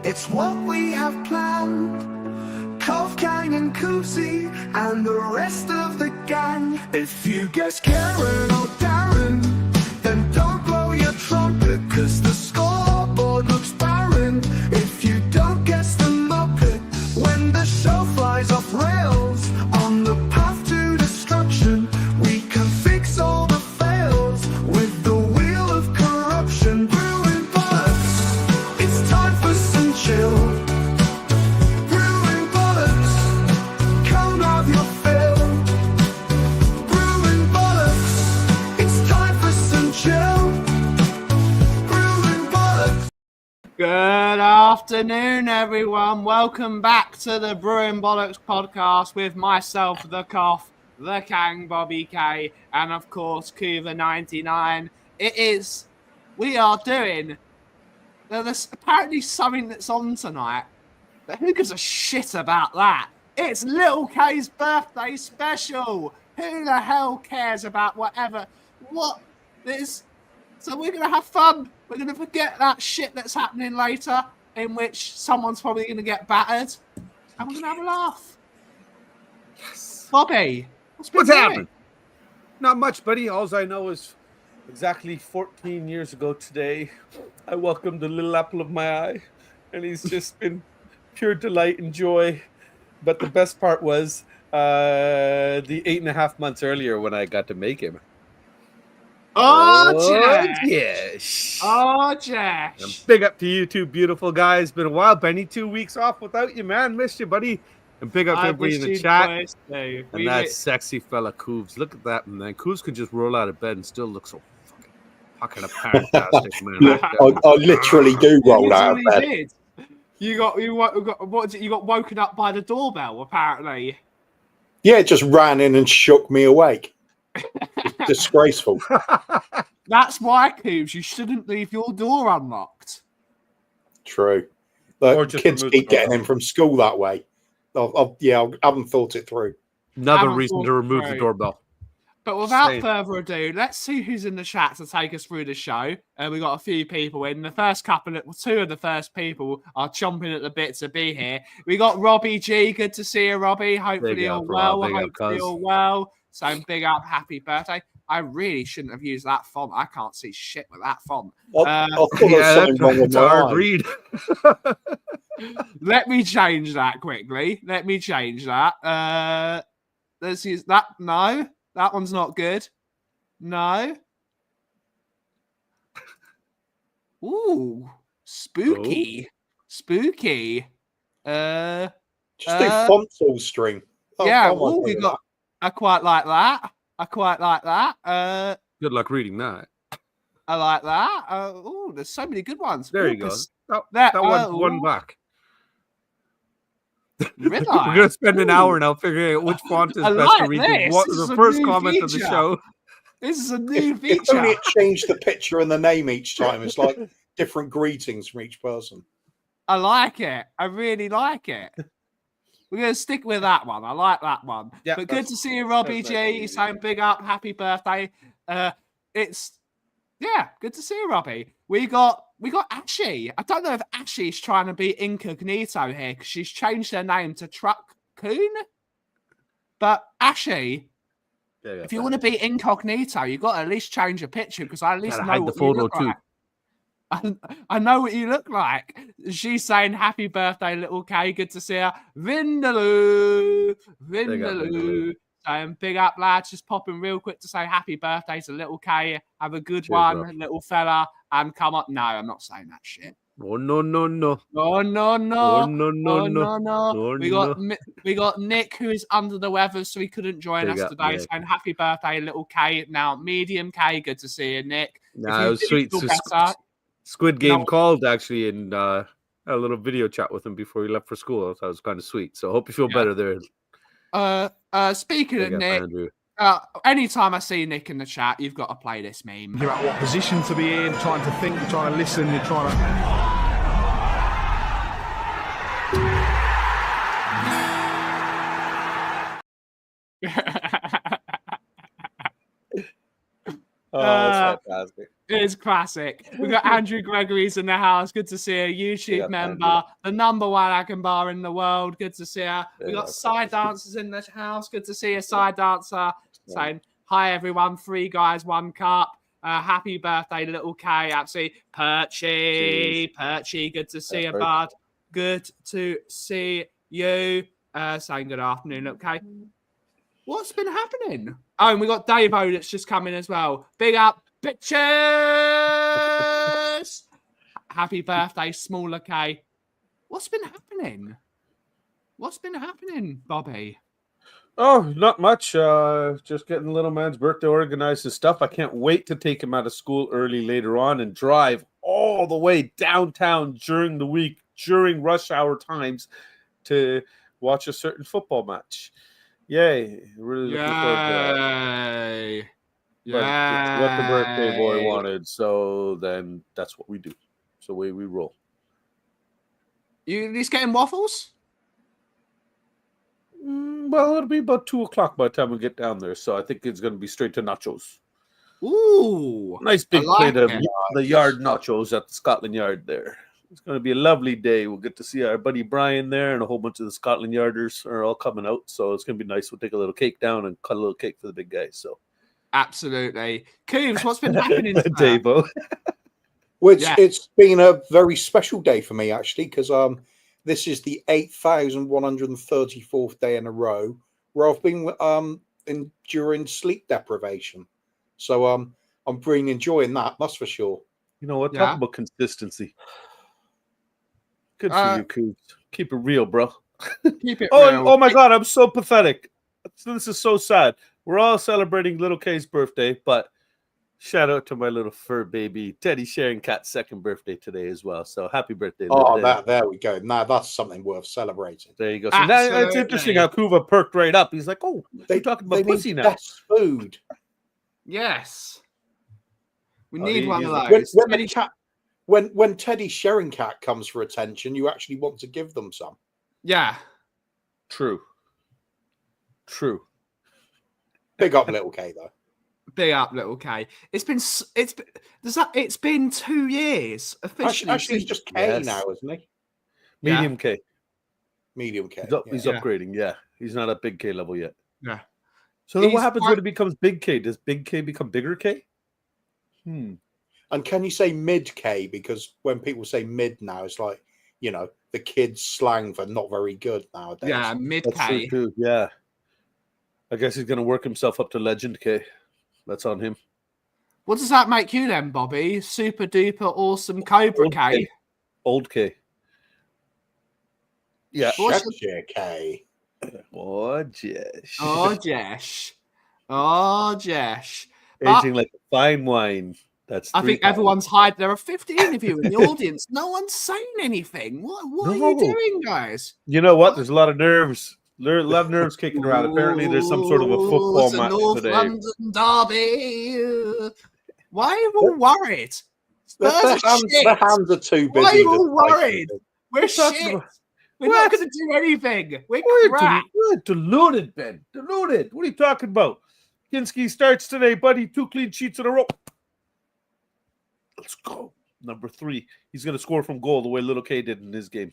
It's what we have planned. Cove Gang and Koopsie and the rest of the gang. If you guess Karen or Darren, then don't blow your trumpet, cause the scoreboard looks barren. If you don't guess the Muppet, when the show flies off rails on the path to destruction, we can fix all the fails with the wheel of corruption. Brewing Blokes, it's time for some chill. Brewing Blokes, come have your fill. Brewing Blokes, it's time for some chill. Brewing Blokes. Good afternoon, everyone. Welcome back to the Brewing Bollocks podcast with myself, the Cough, the Kang, Bobby K, and of course, Cuva99. We are doing, there's apparently something that's on tonight, but who gives a shit about that? It's Little K's birthday special. Who the hell cares about So we're going to have fun. We're going to forget that shit that's happening later, in which someone's probably going to get battered. And we're going to have a laugh. Yes. Bobby, what's happening? Not much, buddy. All I know is exactly 14 years ago today, I welcomed the little apple of my eye, and he's just been pure delight and joy. But the best part was the 8.5 months earlier when I got to make him. Yes. Oh, Josh. And big up to you two beautiful guys. Been a while, Benny. 2 weeks off without you, man. Missed you, buddy. And big up to everybody in the chat. And that sexy fella, Coobs. Look at that, man. Coobs could just roll out of bed and still look so fucking fantastic, man. I literally do roll out of bed. Did. You got woken up by the doorbell, apparently. Yeah, it just ran in and shook me awake. Disgraceful. That's why, Coobs, you shouldn't leave your door unlocked. True. Look, kids keep getting in from school that way. I haven't thought it through. Another reason to remove the doorbell. But without further ado, let's see who's in the chat to take us through the show. We got a few people in. Two of the first people are chomping at the bit to be here. We got Robbie G. Good to see you, Robbie. Hopefully you're well. So big up, happy birthday. I really shouldn't have used that font. I can't see shit with that font. I thought there was something wrong with my hard read. Let me change that quickly. Let's use that. No, that one's not good. No. Ooh, spooky. Oh. Spooky. Just do font all string. We got. I quite like that. Good luck reading that. I like that. There's so many good ones. There you go. That one's one back. Really? We're going to spend an hour now figuring out which font is best to read. The first comment of the show. This is a new feature. If only it changed the picture and the name each time. It's like different greetings from each person. I like it. I really like it. We're going to stick with that one. I like that one. Yeah, but good to see you, Robbie G. Saying big up, happy birthday. Good to see you, Robbie. We got Ashy. I don't know if Ashy's trying to be incognito here because she's changed her name to Truck Coon. But Ashy, if you want to be incognito, you've got to at least change your picture because I at least know what you look like. I know what you look like. She's saying happy birthday, Little K. Good to see her. Vindaloo. Big up, lads. Just popping real quick to say happy birthday to Little K. Have a good one, bro. Little fella. And come on. No, I'm not saying that shit. Oh, no. We got Nick, who is under the weather, so he couldn't join us today. Nick. Saying happy birthday, Little K. Now, medium K. Good to see you, Nick. No, it was sweet. Squid Game called actually and a little video chat with him before he left for school. That was kind of sweet. So I hope you feel better there. Speaking of Nick, anytime I see Nick in the chat, you've got to play this meme. You're at what position to be in, trying to think, you're trying to listen, you're trying to... that's fantastic. It's classic. We've got Andrew Gregory's in the house. Good to see her. YouTube member, the #1 Agan bar in the world. Good to see her. We got side dancers in the house. Good to see a side dancer saying, "Hi everyone, 3 guys, 1 cup. Happy birthday, little K." Absolutely. Perchy. Good to see you, bud. Good to see you. Saying good afternoon, little K. What's been happening? Oh, and we got Davo that's just coming as well. Big up, bitches! Happy birthday, smaller K. What's been happening? Bobby? Oh, not much. Just getting the little man's birthday organized and stuff. I can't wait to take him out of school early later on and drive all the way downtown during the week, during rush hour times, to watch a certain football match. Yay. Really looking forward to that. But it's what the birthday boy wanted, so then that's what we do. It's the way we roll. You just getting waffles? Well, it'll be about 2 o'clock by the time we get down there, so I think it's going to be straight to nachos. Ooh. Nice big plate of the yard nachos at the Scotland Yard there. It's going to be a lovely day. We'll get to see our buddy Brian there, and a whole bunch of the Scotland Yarders are all coming out, so it's going to be nice. We'll take a little cake down and cut a little cake for the big guy. So, absolutely. Coombs, what's been happening? Davo? It's been a very special day for me, actually, because this is the 8,134th day in a row where I've been enduring sleep deprivation. So I'm really enjoying that, that's for sure. You know what? Talk about consistency. Good for you, Coombs. Keep it real, bro. Keep it real. Oh my God, I'm so pathetic. This is so sad. We're all celebrating little K's birthday, but shout out to my little fur baby, Teddy Sharon Cat's 2nd birthday today as well. So happy birthday. There we go. Now that's something worth celebrating. There you go. So it's interesting how Kuva perked right up. He's like, oh, they're talking about pussy now. Best food. Yes. We need one of those. When Teddy Sharon Cat comes for attention, you actually want to give them some. Yeah. True. Big up, little K, though. Big up, little K. It's been 2 years officially. Actually, he's just K now, isn't he? Medium K. Medium K. He's upgrading. Yeah, he's not at big K level yet. Yeah. So then what happens when it becomes big K? Does big K become bigger K? And can you say mid K? Because when people say mid now, it's like, the kids' slang for not very good nowadays. Yeah, mid K. That's true too. Yeah. I guess he's going to work himself up to legend K. That's on him. What does that make you then, Bobby? Super duper awesome Cobra K. Old K. Yeah. K. Oh, Jesh. Aging like a fine wine. I think everyone's hiding. There are 15 of you in the audience. No one's saying anything. What are you doing, guys? You know what? There's a lot of nerves. There are a lot of nerves kicking around. Apparently, there's some sort of a football match North today. London derby. Why are you all worried? The hands are too busy. Why are you all worried? We're shit. We're not going to do anything. We're crap. We're deluded, Ben. Deluded. What are you talking about? Kinski starts today, buddy. 2 clean sheets in a row. Let's go. Number 3. He's going to score from goal the way Little K did in his game.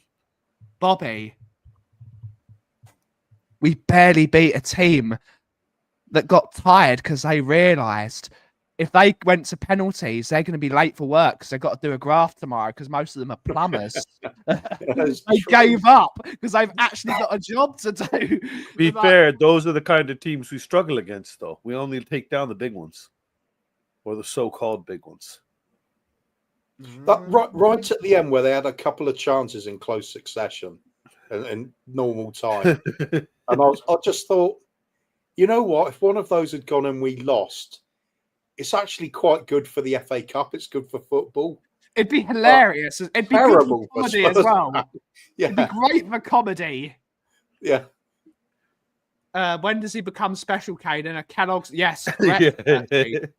Bobby, we barely beat a team that got tired because they realised if they went to penalties, they're going to be late for work because they've got to do a graft tomorrow because most of them are plumbers. They gave up because they've actually got a job to do. Be fair, those are the kind of teams we struggle against, though. We only take down the big ones or the so-called big ones. That right at the end where they had a couple of chances in close succession in normal time. And I just thought, you know what? If one of those had gone and we lost, it's actually quite good for the FA Cup. It's good for football. It'd be hilarious. It'd be good for comedy as well. Yeah. It'd be great for comedy. Yeah. When does he become Special K? Then a Kellogg's? Yes. Correct,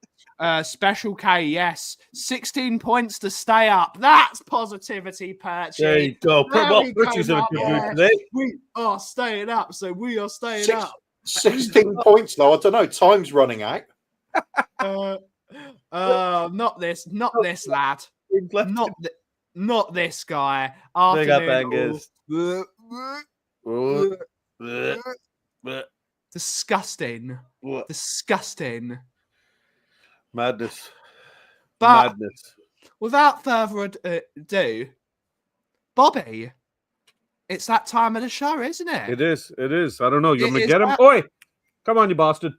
Special K, yes. 16 points to stay up. That's positivity, Perchy. There you go. Perchy's in a good mood today. We are staying up, so we are staying up. 16 points, though. I don't know. Time's running out. Not this lad. Not this guy. Big up, Afternoon. Angus. Disgusting. Disgusting. Madness. But Madness. without further ado, Bobby, it's that time of the show, isn't it? It is. It is. I don't know. You It want me to is get him? that- Oi! Come on, you bastard.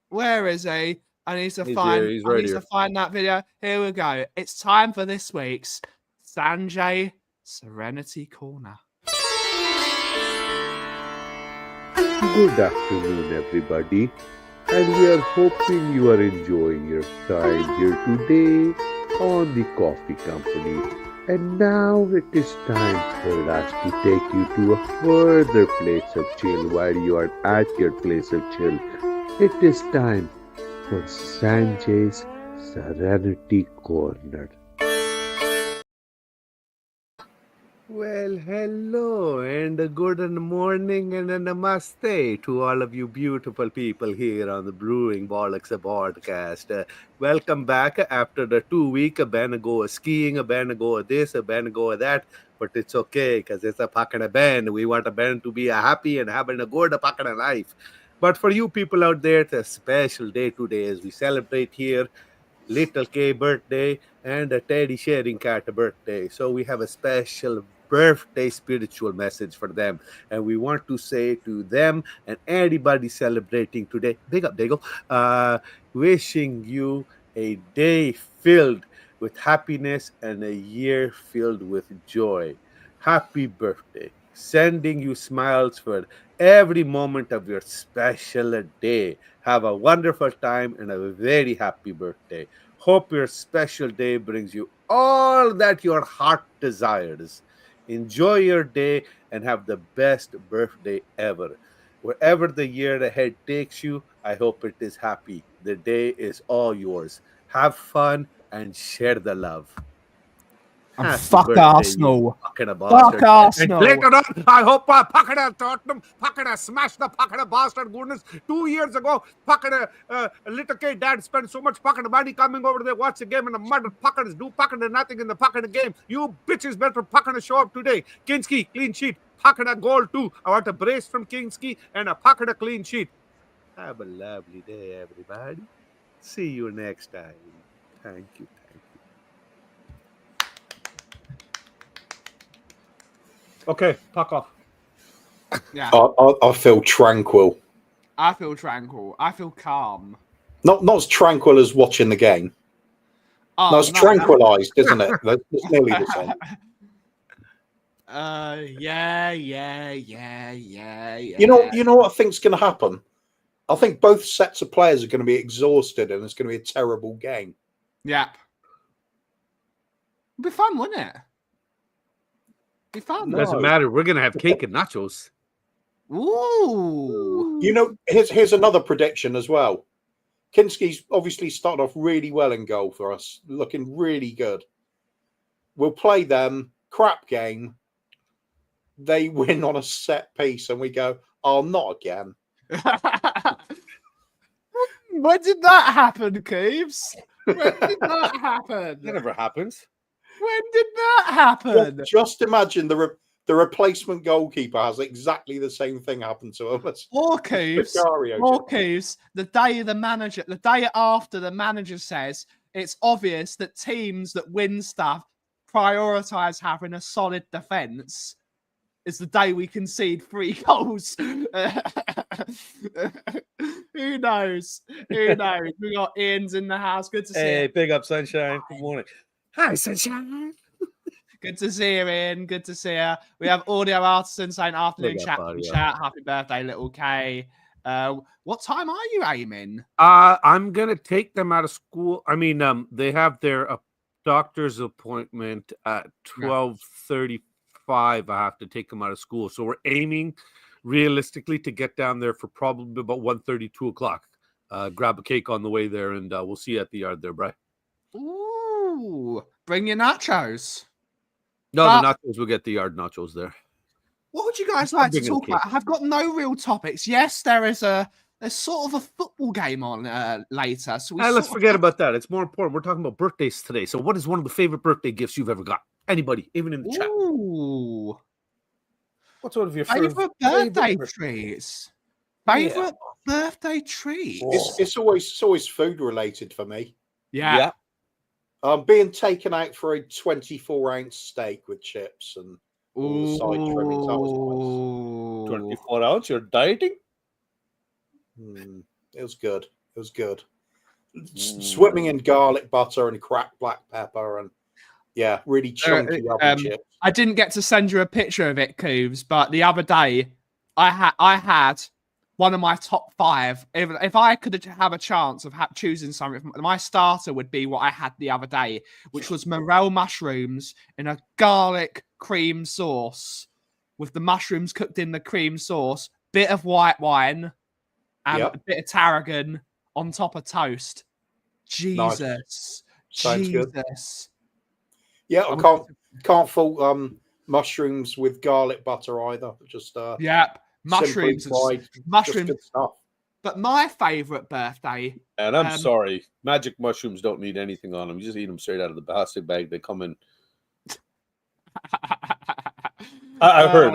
Where is he? I need to He's find. here, he's I right need here. to find that video. Here we go. It's time for this week's Sanjay Serenity Corner. Good afternoon, everybody, and we are hoping you are enjoying your time here today on the Coffee Company. And now it is time for us to take you to a further place of chill while you are at your place of chill. It is time for Sanjay's Serenity Corner. Well, hello, and a good morning and a namaste to all of you beautiful people here on the Brewing Blokes podcast. Welcome back after the 2 week ban ago of skiing, a ban ago of this, a ban ago of that. But it's okay because it's a fucking band. We want a band to be happy and having a good fucking life. But for you people out there, it's a special day today as we celebrate here Little K birthday and a Teddy Sharing Cat birthday. So we have a special birthday spiritual message for them. And we want to say to them and anybody celebrating today, big up, Diggle, wishing you a day filled with happiness and a year filled with joy. Happy birthday. Sending you smiles for every moment of your special day. Have a wonderful time and a very happy birthday. Hope your special day brings you all that your heart desires. Enjoy your day and have the best birthday ever. Wherever the year ahead takes you, I hope it is happy. The day is all yours. Have fun and share the love. And Happy fuck birthday, Arsenal. you fucking Fuck bastard. Arsenal. And later on, I hope fucking Tottenham fucking smash the fucking bastard goodness. 2 years ago, fucking little kid dad spent so much fucking money coming over there, watch the game, and the mother fuckers do fucking nothing in the fucking game. You bitches better fucking show up today. Kinski, clean sheet. Fucking a goal too. I want a brace from Kinski and a fucking clean sheet. Have a lovely day, everybody. See you next time. Thank you. Okay, fuck off. Yeah, I feel tranquil. I feel tranquil. I feel calm. Not as tranquil as watching the game. Oh, No, it's no. tranquilized, isn't it? It's nearly the same. Yeah. You know what I think's going to happen? I think both sets of players are going to be exhausted, and it's going to be a terrible game. Yep. It'd be fun, wouldn't it? Be fun. No. Doesn't matter. We're gonna have cake and nachos. Ooh. You know, here's another prediction as well. Kinski's obviously started off really well in goal for us, looking really good. We'll play them, crap game. They win on a set piece, and we go, "Oh, not again." When did that happen, Coops? When did that happen? That never happens. When did that happen? Just imagine the replacement goalkeeper has exactly the same thing happen to him. Or Coops, the day after the manager says it's obvious that teams that win stuff prioritize having a solid defense is the day we concede 3 goals. Who knows? Who knows? We got Ian's in the house. Good to see you. Big up, Sunshine. Good morning. Hi, Sunshine. Good to see you, Ian. Good to see you. We have Audio Artisan saying afternoon Big up, chat. Audio. Chat. Happy birthday, little K. What time are you aiming? I'm gonna take them out of school. I mean, they have their doctor's appointment at 12:35. I have to take them out of school, so we're aiming realistically to get down there for probably about 1:30, 2 o'clock. Grab a cake on the way there, and we'll see you at the yard there, bro. Ooh, bring your nachos. No, the nachos will get the yard nachos there. What would you guys like to bringing talk cake. about? I've got no real topics. Yes, there's there's sort of a football game on later. So Let's forget about that. It's more important. We're talking about birthdays today. So, what is one of the favorite birthday gifts you've ever got? Anybody, even in the chat. Ooh. What's one of your Favorite birthday treats? Favorite birthday treats? It's always food related for me. Yeah. Being taken out for a 24-ounce steak with chips and all the side trimmings. That was nice. 24 ounce. You're dieting? It was good. It was good. Swimming in garlic butter and cracked black pepper and really chunky rubber chips. I didn't get to send you a picture of it, Coobs, but the other day I had one of my top 5. If I could have a chance of choosing something, my starter would be what I had the other day, which was morel mushrooms in a garlic cream sauce with the mushrooms cooked in the cream sauce, bit of white wine, and a bit of tarragon on top of toast. Jesus. Nice. Sounds Jesus. good. Yeah, I can't fault mushrooms with garlic butter either. Just mushrooms, fried, mushrooms. Good stuff. But my favorite birthday, and I'm sorry, magic mushrooms don't need anything on them. You just eat them straight out of the plastic bag. They come in. I heard.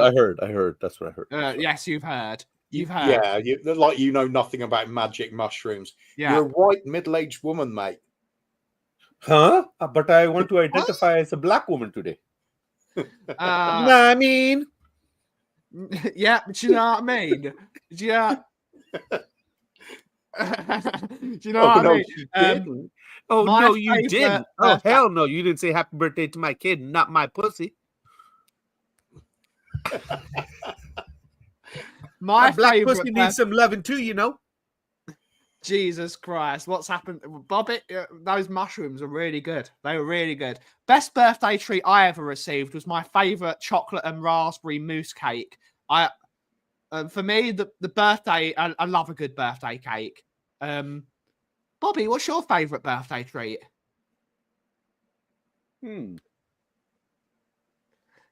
That's what I heard. Yes, you've heard. Yeah, you know nothing about magic mushrooms. Yeah. You're a white middle-aged woman, mate. Huh? But I want to identify as a black woman today. I mean, yeah, do you know what I mean? Do you know what I mean? Oh, no, you didn't. Oh, hell no. You didn't say happy birthday to my kid, not my pussy. My black pussy needs some loving too, you know. Jesus Christ, what's happened? Bobby, those mushrooms are really good. They were really good. Best birthday treat I ever received was my favorite chocolate and raspberry mousse cake. For me, the birthday, I love a good birthday cake. Bobby, what's your favorite birthday treat?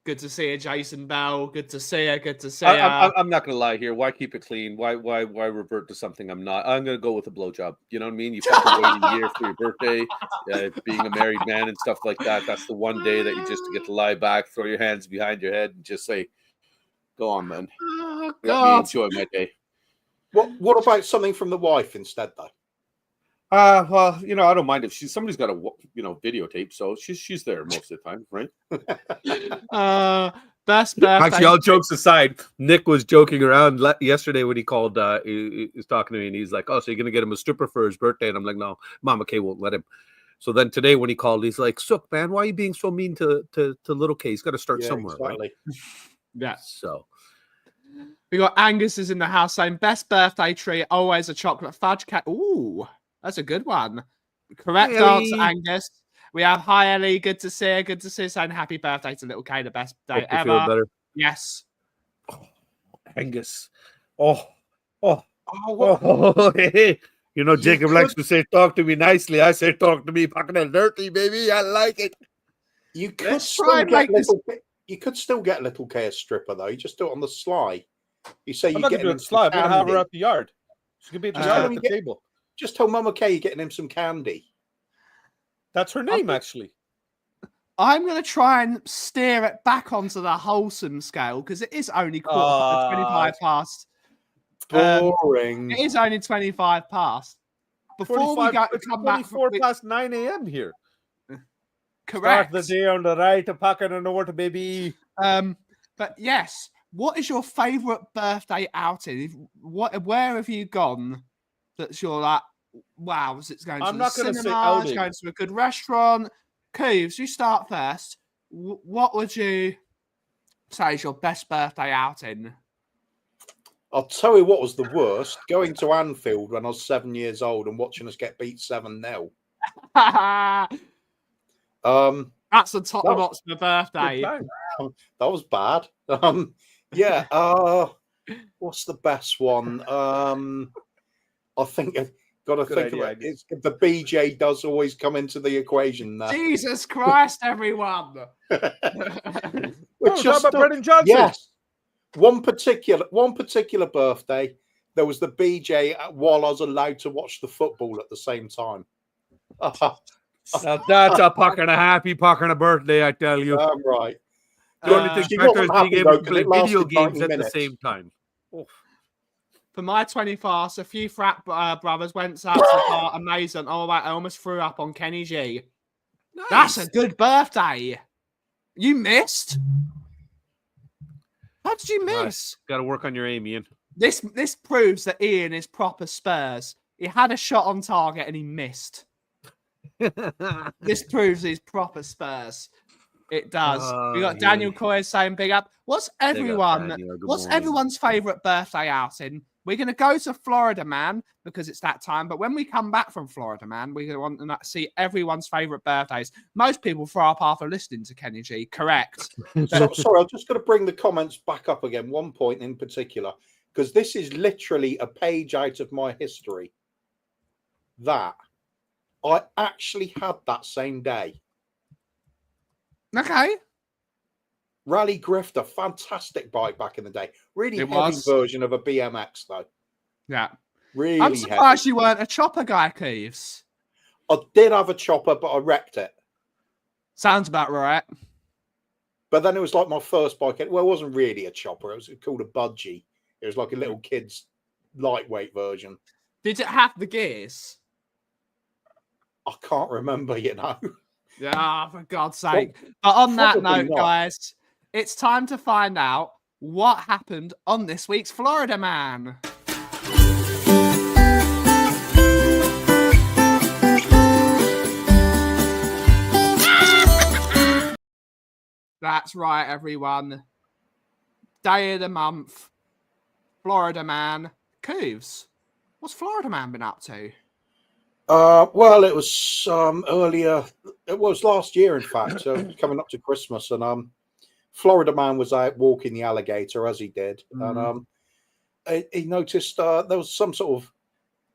Good to see you, Jason Bell. Good to see you. Good to see you. I'm not going to lie here. Why keep it clean? Why revert to something I'm not? I'm going to go with a blowjob. You know what I mean? You fucking wait a year for your birthday, being a married man and stuff like that. That's the one day that you just get to lie back, throw your hands behind your head, and just say, "Go on, man. Oh, Let me enjoy my day." What about something from the wife instead, though? Well, you know, I don't mind if somebody's got a videotape, so she's there most of the time, right? Best birthday. Actually, all jokes aside, Nick was joking around yesterday when he called. He was talking to me, and he's like, "Oh, so you're gonna get him a stripper for his birthday?" And I'm like, "No, Mama K won't let him." So then today, when he called, he's like, "Sook, man, why are you being so mean to little K? He's got to start somewhere, exactly. Right?" Yeah. So we got Angus is in the house saying best birthday treat, always a chocolate fudge cake. Ooh. That's a good one. Correct answer, Angus. We have hi Ellie. Good to see you. Good to see you. Saying happy birthday to little Kay. The best day hope you ever. feel better. Yes. Oh, Angus. Hey. You know, Jacob likes to say, "Talk to me nicely." I say, "Talk to me fucking dirty, baby." I like it. You could still get little K a stripper though. You just do it on the sly. You say you get it sly. I'm gonna have her at the yard. She could be at the yard at the table. Just tell Mama K you're getting him some candy. That's her name, actually. I'm going to try and steer it back onto the wholesome scale because it is only 25 past. Boring. It is only 25 past. Before we go, come back. 24 past 9 a.m. here. Correct. Start the day on the right, a pocket on the north, baby. But yes, what is your favorite birthday outing? Where have you gone? That's your like, wow, it's going to the cinema, it's going to a good restaurant. Cooves, you start first. What would you say is your best birthday outing? I'll tell you what was the worst. Going to Anfield when I was 7 years old and watching us get beat 7-0. That's a top of Oxford birthday. That was bad. What's the best one? I think I've got to think about it. The BJ does always come into the equation there. Jesus Christ, everyone! Bread and Johnson. Yes. One particular birthday, there was the BJ while I was allowed to watch the football at the same time. Now that's a pucker and a happy pucker and a birthday, I tell you. I'm right. The only thing she better is wasn't being happy, able though, to 'cause play it lasted video games 90 at the minutes. same time. For my 21st, a few frat brothers went out to the bar. Amazing. Oh, I almost threw up on Kenny G. Nice. That's a good birthday. You missed? How did you miss? Got to work on your aim, Ian. This proves that Ian is proper Spurs. He had a shot on target and he missed. This proves he's proper Spurs. It does. We got Daniel Coy saying big up. What's everyone's favourite birthday outing? We're going to go to Florida Man because it's that time. But when we come back from Florida Man, we want to see everyone's favourite birthdays. Most people throw up after listening to Kenny G. Correct. Sorry, I'm just going to bring the comments back up again. One point in particular, because this is literally a page out of my history that I actually had that same day. Okay. Rally Grifter, fantastic bike back in the day. Really It heavy was. version of a BMX, though. Yeah. Really I'm surprised heavy. you weren't a chopper guy, Keeves. I did have a chopper, but I wrecked it. Sounds about right. But then it was like my first bike. Well, it wasn't really a chopper. It was called a budgie. It was like a little kid's lightweight version. Did it have the gears? I can't remember, you know. Yeah, for God's sake. But on that probably note, not. guys, it's time to find out what happened on this week's Florida Man. That's right, everyone. Day of the month, Florida Man. Cooves, what's Florida Man been up to? Well, it was earlier. It was last year, in fact, coming up to Christmas, and Florida Man was out walking the alligator as he did, and he noticed there was some sort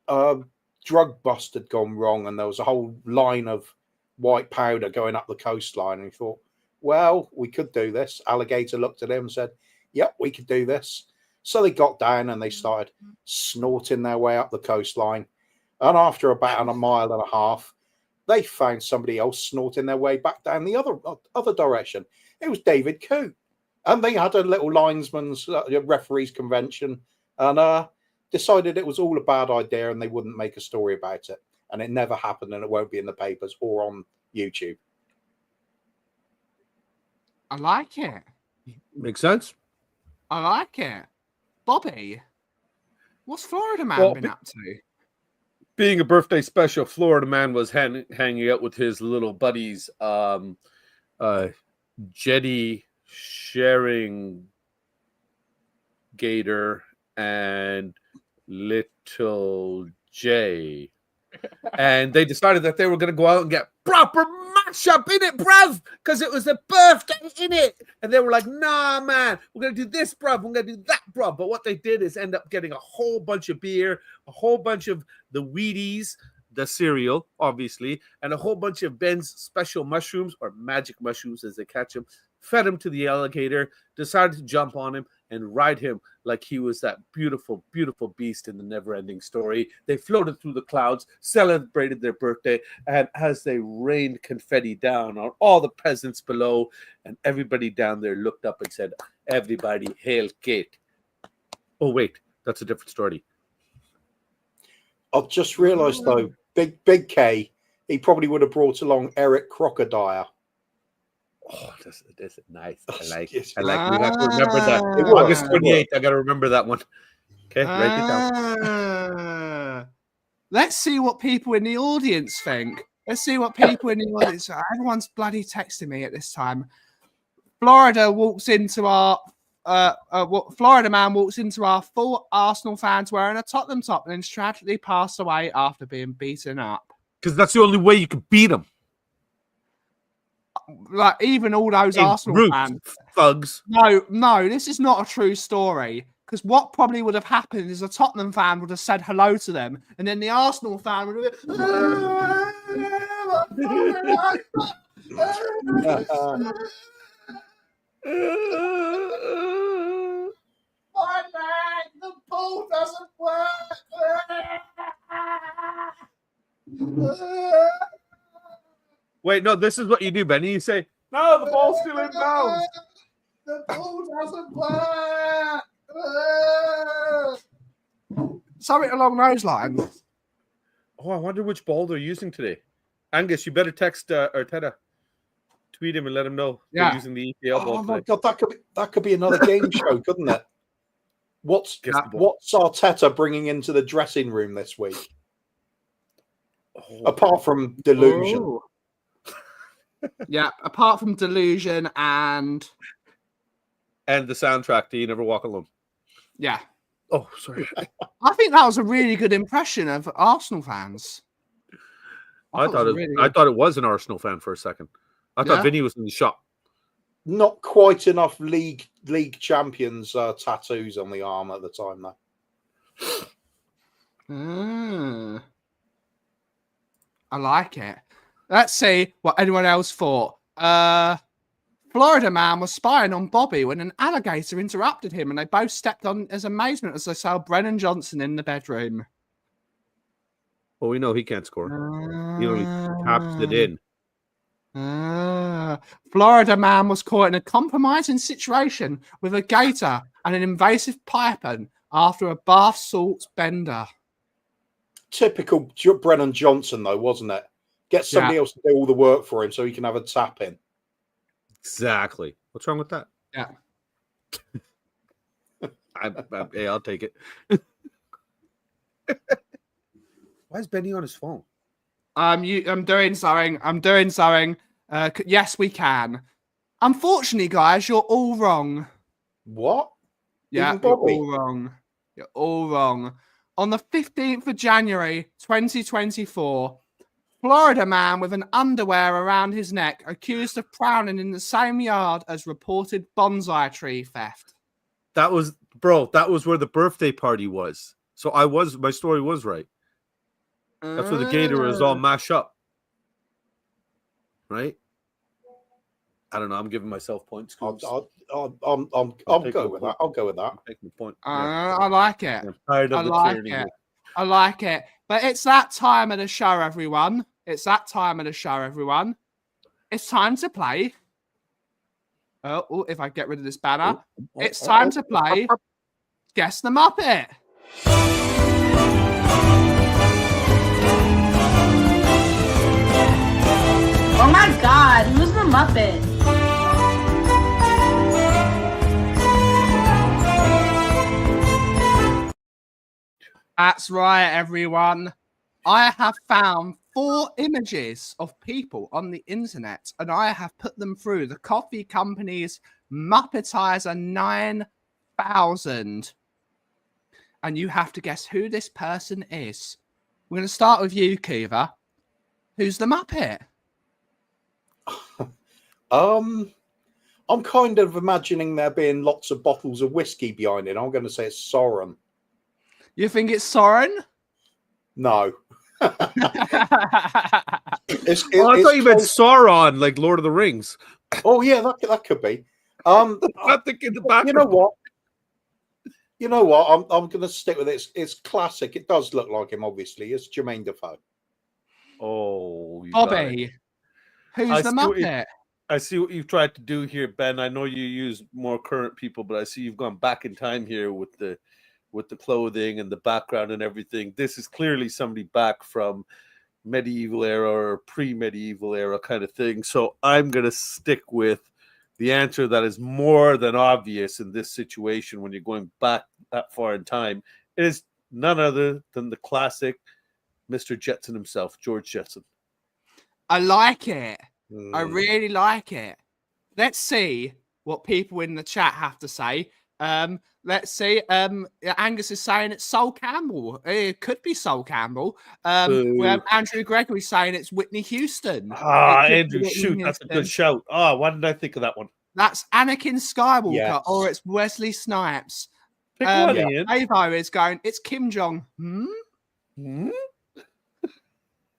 of drug bust had gone wrong, and there was a whole line of white powder going up the coastline, and he thought, well, we could do this. Alligator looked at him and said, yep, we could do this. So they got down and they started snorting their way up the coastline. And after about a mile and a half, they found somebody else snorting their way back down the other direction. It was David Coote. And they had a little linesman's referees convention and decided it was all a bad idea and they wouldn't make a story about it. And it never happened and it won't be in the papers or on YouTube. I like it. Makes sense. I like it. Bobby, what's Florida Man been up to? Being a birthday special, Florida Man was hanging out with his little buddies, Jetty, Sharing, Gator, and Little J. And they decided that they were going to go out and get proper mashup in it, bruv, because it was a birthday in it. And they were like, nah, man, we're going to do this, bruv. We're going to do that, bruv. But what they did is end up getting a whole bunch of beer, a whole bunch of the Wheaties, the cereal, obviously, and a whole bunch of Ben's special mushrooms, or magic mushrooms as they catch them, fed him to the alligator, decided to jump on him and ride him like he was that beautiful, beautiful beast in the never-ending story. They floated through the clouds, celebrated their birthday, and as they rained confetti down on all the peasants below, and everybody down there looked up and said, everybody hail Kate. Oh, wait, that's a different story. I've just realised, though, Big K, he probably would have brought along Eric Crocodile. Oh, this is nice. I like Yes. it. I like it. We have to remember that. It August was. 28th, I got to remember that one. Okay, write it down. Let's see what people in the audience think. Let's see what people in the audience. Everyone's bloody texting me at this time. Florida walks into our Florida Man walks into our full Arsenal fans wearing a Tottenham top and then tragically passed away after being beaten up. Because that's the only way you can beat them. Like even all those Arsenal fans, thugs. No, this is not a true story. Because what probably would have happened is a Tottenham fan would have said hello to them, and then the Arsenal fan would have the ball doesn't work. Wait, no, this is what you do, Benny. You say, no, the ball's still in bounds. The ball doesn't work. Something along those lines. Oh, I wonder which ball they're using today. Angus, you better text Arteta. Tweet him and let him know Yeah. they're using the EPL ball Oh my today. god, that could be another game show, couldn't it? What's Arteta bringing into the dressing room this week? Oh. Apart from delusion. Oh. Yeah, apart from delusion and And the soundtrack to You Never Walk Alone. yeah. Oh, sorry. I think that was a really good impression of Arsenal fans. I thought it was an Arsenal fan for a second. I thought Vinny was in the shop. Not quite enough league champions tattoos on the arm at the time, though. I like it. Let's see what anyone else thought. Florida man was spying on Bobby when an alligator interrupted him, and they both stepped on his amazement as they saw Brennan Johnson in the bedroom. Well, we know he can't score. He only taps it in. Florida man was caught in a compromising situation with a gator and an invasive python after a bath salts bender. Typical Brennan Johnson, though, wasn't it? Get somebody else to do all the work for him so he can have a tap in. Exactly. What's wrong with that? Yeah. Hey, I'll take it. Why is Benny on his phone? I'm doing something. Yes, we can. Unfortunately, guys, you're all wrong. What? Yeah, you're all wrong. You're all wrong. On the 15th of January, 2024, Florida man with an underwear around his neck accused of prowling in the same yard as reported bonsai tree theft. That was where the birthday party was. So my story was right. That's where the gator was all mashed up. Right? I don't know. I'm giving myself points. I'll go with that. I'll go with that. I'm taking the point. I like it. I'm tired of the tyranny here. I like it. But it's that time of the show, everyone. It's time to play. Oh, if I get rid of this banner. It's time to play Guess the Muppet. Oh my god, who's the Muppet? That's right, everyone. I have found 4 images of people on the internet, and I have put them through the coffee company's Muppetizer 9000. And you have to guess who this person is. We're going to start with you, Kiva. Who's the Muppet? I'm kind of imagining there being lots of bottles of whiskey behind it. I'm going to say it's Soren. You think it's Soren? No. I thought you meant Sauron, like Lord of the Rings. Oh yeah, that could be. I'm thinking the back. You know what? I'm going to stick with it. It's classic. It does look like him. Obviously, it's Jermaine Defoe. Oh, Bobby. Who's the Muppet? I see what you've tried to do here, Ben. I know you use more current people, but I see you've gone back in time here with the clothing and the background and everything. This is clearly somebody back from medieval era or pre-medieval era kind of thing. So I'm going to stick with the answer that is more than obvious in this situation when you're going back that far in time. It is none other than the classic Mr. Jetson himself, George Jetson. I like it. I really like it. Let's see what people in the chat have to say. Let's see. Angus is saying it's Sol Campbell. It could be Sol Campbell. We have Andrew Gregory saying it's Whitney Houston. Andrew, shoot, that's a good shout. Why didn't I think of that one? That's Anakin Skywalker, or it's Wesley Snipes. Pick one, Ian. Avo is going, it's Kim Jong.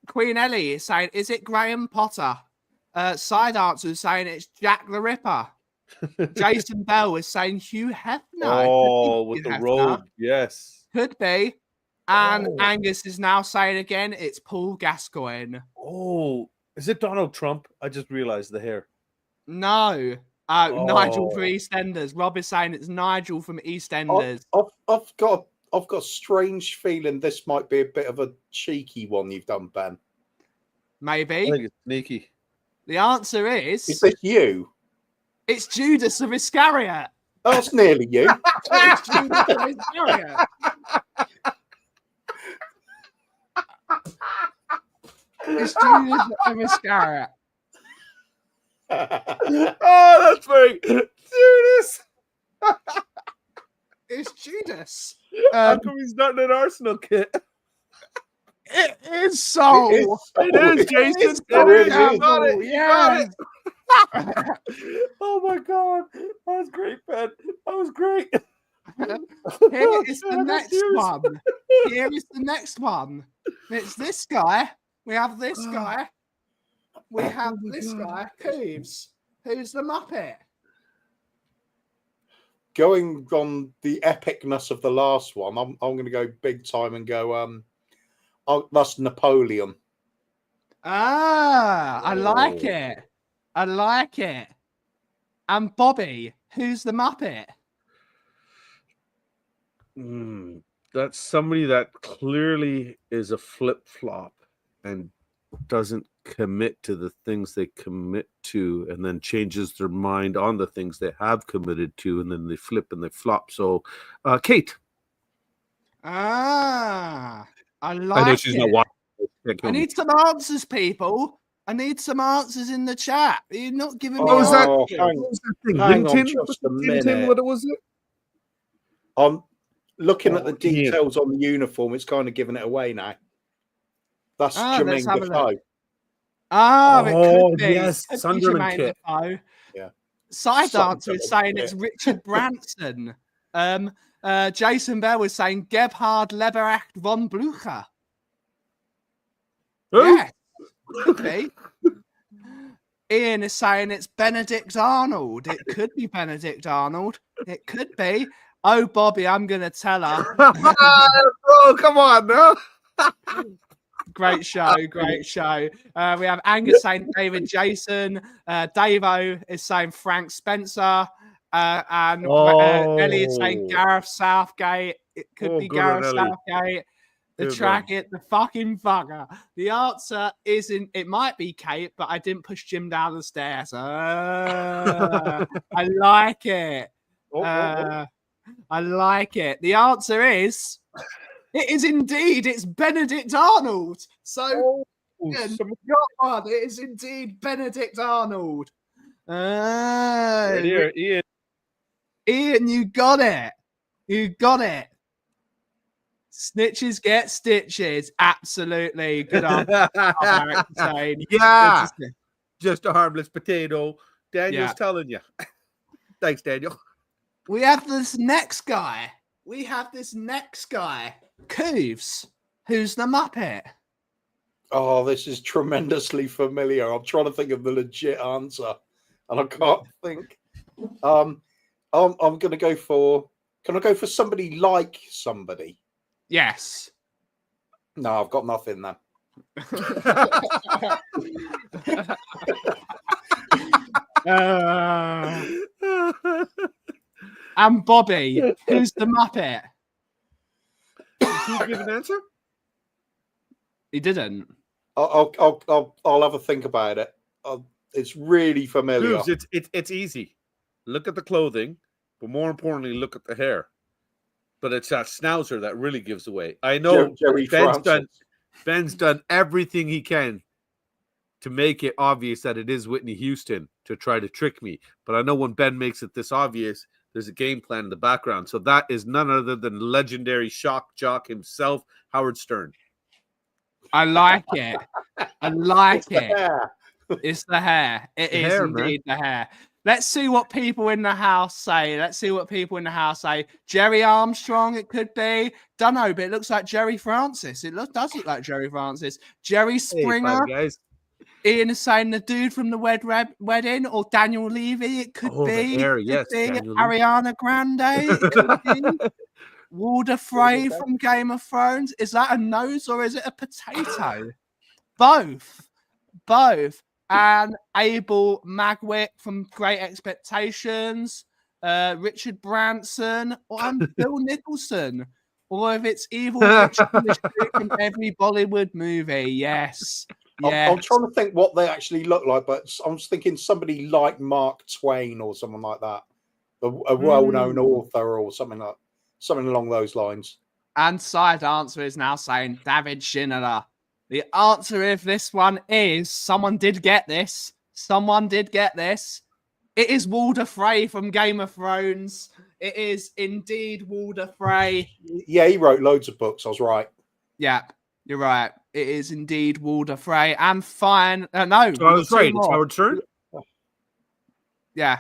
Queen Ellie is saying, is it Graham Potter? Side Answer is saying it's Jack the Ripper. Jason Bell is saying Hugh Hefner. Oh, It with could be the Hugh robe. Hefner. Yes. Could be. And Oh. Angus is now saying again, it's Paul Gascoigne. Oh, is it Donald Trump? I just realized the hair. No. Nigel from Oh. EastEnders. Rob is saying it's Nigel from I've, EastEnders. I've got a strange feeling this might be a bit of a cheeky one you've done, Ben. I Maybe. think it's sneaky. The answer Is is this you? it's Judas of Iscariot. Oh, that's nearly you. It's Judas of Iscariot. It's Judas of Iscariot. Oh, that's very Judas. It's Judas. How come he's not in an Arsenal kit? It is so. It is, Jason. It's It is. so You got it. You got yes. it. Oh my God, that was great, Ben. That was great. Here is the God, next Judas. one. Here is the next one. It's this guy. We have this guy. We have this guy, Cooves, who's the Muppet. Going on the epicness of the last one, I'm going to go big time and go. That's Napoleon. Ah, I like it. I like it. And Bobby, who's the Muppet? That's somebody that clearly is a flip-flop and doesn't commit to the things they commit to, and then changes their mind on the things they have committed to, and then they flip and they flop. So, Kate. Ah, I like I know she's it. not watching. I need some answers, people. I need some answers in the chat. You're not giving me What was that? answers. hang- What was that thing? hang on Lintin? just a Lintin, minute. what was it? I'm looking at the Ian. details on the uniform. It's kind of giving it away now. That's Ah, let's Jermaine have a look. Defoe. Ah, it Oh, could be. yes, Could be Sunderland Jermaine kit. Defoe. Yeah. Side Sunderland answer is saying kit. it's Richard Branson. Jason Bell was saying Gebhard Leberacht von Blücher. Who? Yes, could be. Ian is saying it's Benedict Arnold. It could be Benedict Arnold. It could be. Oh, Bobby, I'm going to tell her. Oh, come on, no. Great show, great show. We have Angus saying David Jason. Davo is saying Frank Spencer. And Elliot saying Gareth Southgate. It could be good on Gareth Ellie. Southgate. The Good track it, the fucking fucker. The answer isn't, it might be Kate, but I didn't push Jim down the stairs. I like it. I like it. The answer is, it is indeed, it's Benedict Arnold. So, Ian, you got one. It is indeed Benedict Arnold. Right here, Ian. Ian, you got it. You got it. Snitches get stitches. Absolutely. Good answer. Yeah. Just a harmless potato. Daniel's Yeah. telling you. Thanks, Daniel. We have this next guy. Cooves, who's the Muppet. Oh, this is tremendously familiar. I'm trying to think of the legit answer, and I can't think. I'm going to go for. Can I go for somebody like somebody? Yes. No, I've got nothing then. And Bobby, who's the Muppet? Did you give an answer? He didn't. I'll have a think about it. It's really familiar. Proves it's easy. Look at the clothing, but more importantly, look at the hair. But it's that schnauzer that really gives away. I know Jerry Ben's done everything he can to make it obvious that it is Whitney Houston to try to trick me. But I know when Ben makes it this obvious, there's a game plan in the background. So that is none other than legendary shock jock himself, Howard Stern. I like it. I like it. Yeah. It's the hair. It The is hair, indeed the hair. Let's see what people in the house say. Jerry Armstrong, it could be. Dunno, but it looks like Jerry Francis. Does look like Jerry Francis. Jerry Springer. Hey, guys. Ian is saying the dude from the wedding, or Daniel Levy. It could Oh, the be. hair, Could yes, be Daniel Levy. Ariana Grande. It could be. Walder Frey from Game of Thrones. Is that a nose or is it a potato? Both. And Abel Magwick from Great Expectations, Richard Branson, and Bill Nicholson. Or if it's evil Richard from every Bollywood movie. Yes. I'm trying to think what they actually look like, but I was thinking somebody like Mark Twain or someone like that, a well-known author or something along those lines. And side answer is now saying David Schindler. The answer of this one is someone did get this. It is Walder Frey from Game of Thrones. It is indeed Walder Frey. Yeah, he wrote loads of books. I was right. Yeah, you're right. It is indeed Walder Frey. And fine. No, So I was right. It's Howard Stern. Yeah.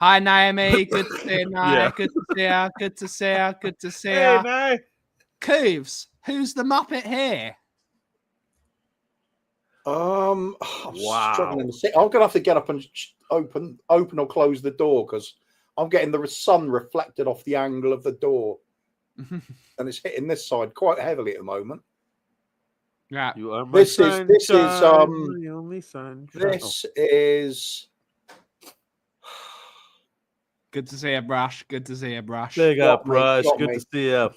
Hi, Naomi. Good to see you. Yeah. Good to see you. Good to see you. Good to see you. Hey, man. Cooves, who's the Muppet here? I'm Wow. struggling to see. I'm gonna have to get up and open or close the door because I'm getting the sun reflected off the angle of the door, and it's hitting this side quite heavily at the moment. Yeah. You are my This is sunshine, the only sunshine. This is Good to see you, Brush. Good to see you, Brush. Big up, Got me, Rush. got Good me. to see you.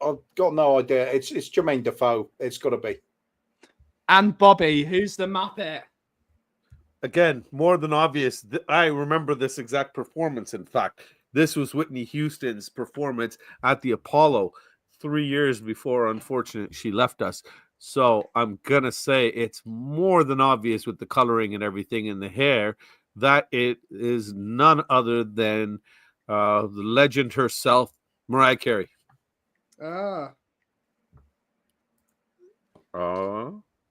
I've got no idea. It's Jermaine Defoe. It's got to be. And Bobby, who's the Muppet? Again, more than obvious. I remember this exact performance. In fact, this was Whitney Houston's performance at the Apollo 3 years before, unfortunately, she left us. So I'm going to say it's more than obvious with the coloring and everything in the hair that it is none other than the legend herself, Mariah Carey. I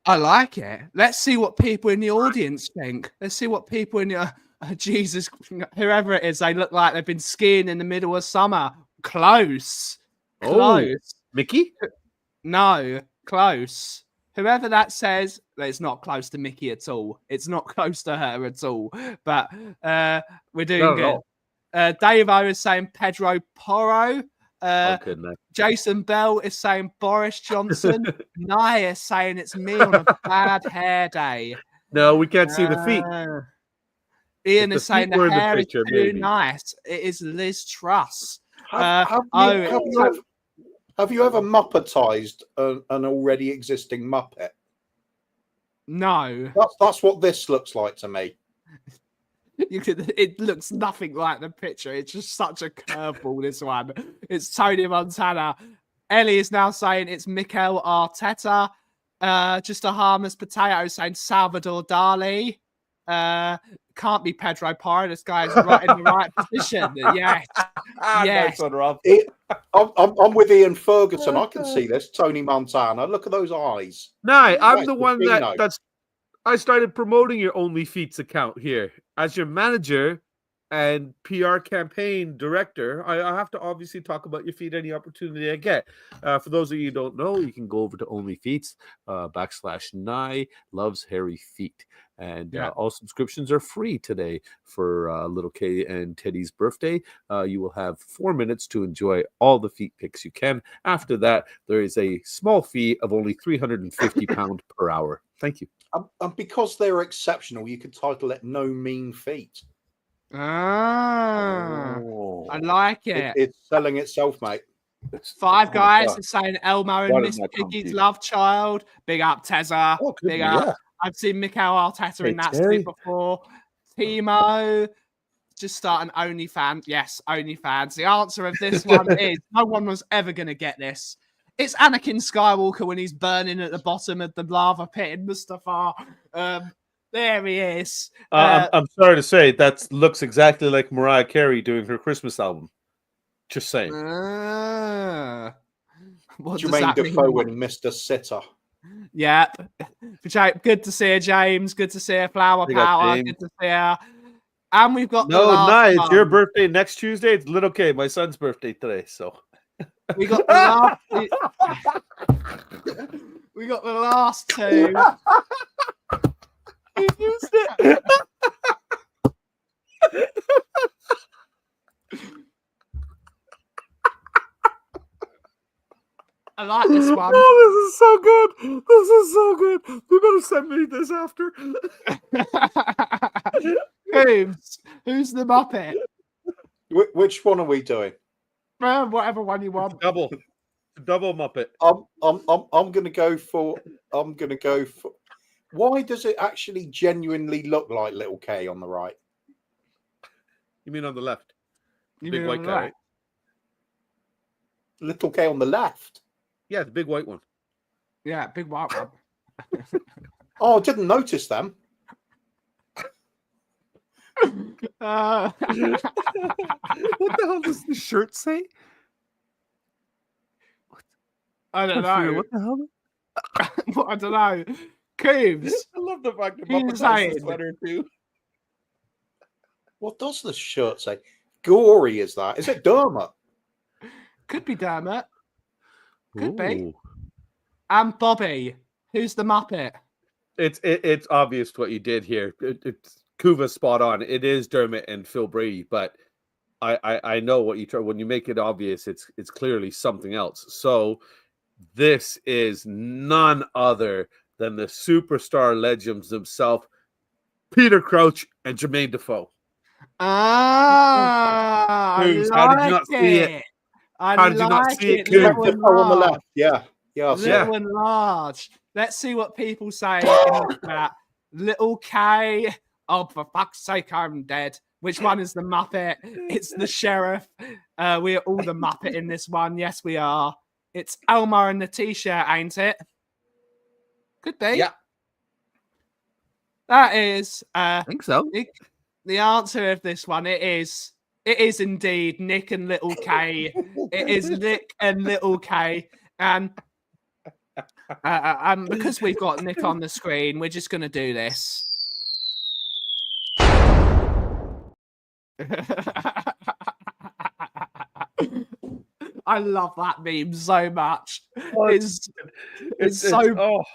like it. Let's see what people in the audience think. Let's see what people in the Jesus, whoever it is, they look like they've been skiing in the middle of summer. Close. Mickey? No, close. Whoever that says, it's not close to Mickey at all. It's not close to her at all. But we're doing good. Dave-O is saying Pedro Porro. Jason Bell is saying Boris Johnson. Nia is saying it's me on a bad hair day. No, we can't see the feet. Ian is saying the hair is too maybe. Nice. It is Liz Truss. Have you ever Muppetized an already existing Muppet? No. That's what this looks like to me. It looks nothing like the picture. It's just such a curveball, this one. It's Tony Montana. Ellie is now saying it's Mikel Arteta. Just a harmless potato saying Salvador Dali. Can't be Pedro Porro. This guy's right in the right position. Yes. Yes. Nice one, Rob. I'm with Ian Ferguson. I can see this. Tony Montana. Look at those eyes. No, I'm Right, the one Pino. that's. I started promoting your OnlyFeets account here as your manager and PR campaign director. I have to obviously talk about your feet any opportunity I get. For those of you who don't know, you can go over to OnlyFeets /Nye loves hairy feet. And all subscriptions are free today for Little K and Teddy's birthday. You will have 4 minutes to enjoy all the feet pics you can. After that, there is a small fee of only £350 per hour. Thank you. And because they're exceptional, you could title it No Mean Feet. I like it. It's selling itself, mate. Five Guys is saying Elmo and Why Miss didn't I come to Piggy's you? love child. Big up, Tezza. Oh, good, Big yeah. up. I've seen Mikel Arteta in Hey, that Terry. sleep before. Timo. Just start an OnlyFans. Yes, OnlyFans. The answer of this one is no one was ever going to get this. It's Anakin Skywalker when he's burning at the bottom of the lava pit in Mustafar. There he is. I'm sorry to say that looks exactly like Mariah Carey doing her Christmas album. Just saying. What does Jermaine that mean? Defoe and Mr. Sitter. Yeah. Good to see you, James. Good to see you, Flower Big up, Power. James. Good to see you. And we've got the No, last it's your one. birthday next Tuesday. It's Little K, my son's birthday today. So We got the last. We got the last two. He used it. I like this one. Oh, this is so good. This is so good. You better send me this after. Who's the Muppet? Which one are we doing? Whatever one you want. Double Muppet. I'm gonna go for. Why does it actually genuinely look like Little K on the right? You mean on the left? You Big mean white on guy, the right? Little K on the left. Yeah, the big white one. Yeah, big white one. Oh, I didn't notice them. What the hell does the shirt say? I don't know. What the hell? I don't know. Coombs. I love the fact that Who's Muppet has saying? the sweater too. What does the shirt say? Gory is that? Is it Dermot? Could be Dermot. Could be. Ooh. And Bobby. Who's the Muppet? It's obvious what you did here. It's Kuva's spot on. It is Dermot and Phil Brady, but I know what you try when you make it obvious. It's clearly something else. So this is none other than the superstar legends themselves, Peter Crouch and Jermaine Defoe. Ah, Coombs, how did you not see it? How did you not see it, Little Coombs? and On the large. left. Yeah. Yeah. I see it. Little and large. Let's see what people say in the chat. Little K. Oh, for fuck's sake, I'm dead. Which one is the Muppet? It's the sheriff. We are all the Muppet in this one. Yes, we are. It's Elmer in the t-shirt, ain't it? Could be. Yeah. That is I think so. the answer of this one. It is indeed Nick and Little K. It is Nick and Little K. And because we've got Nick on the screen, we're just going to do this. I love that meme so much. It's so brilliant.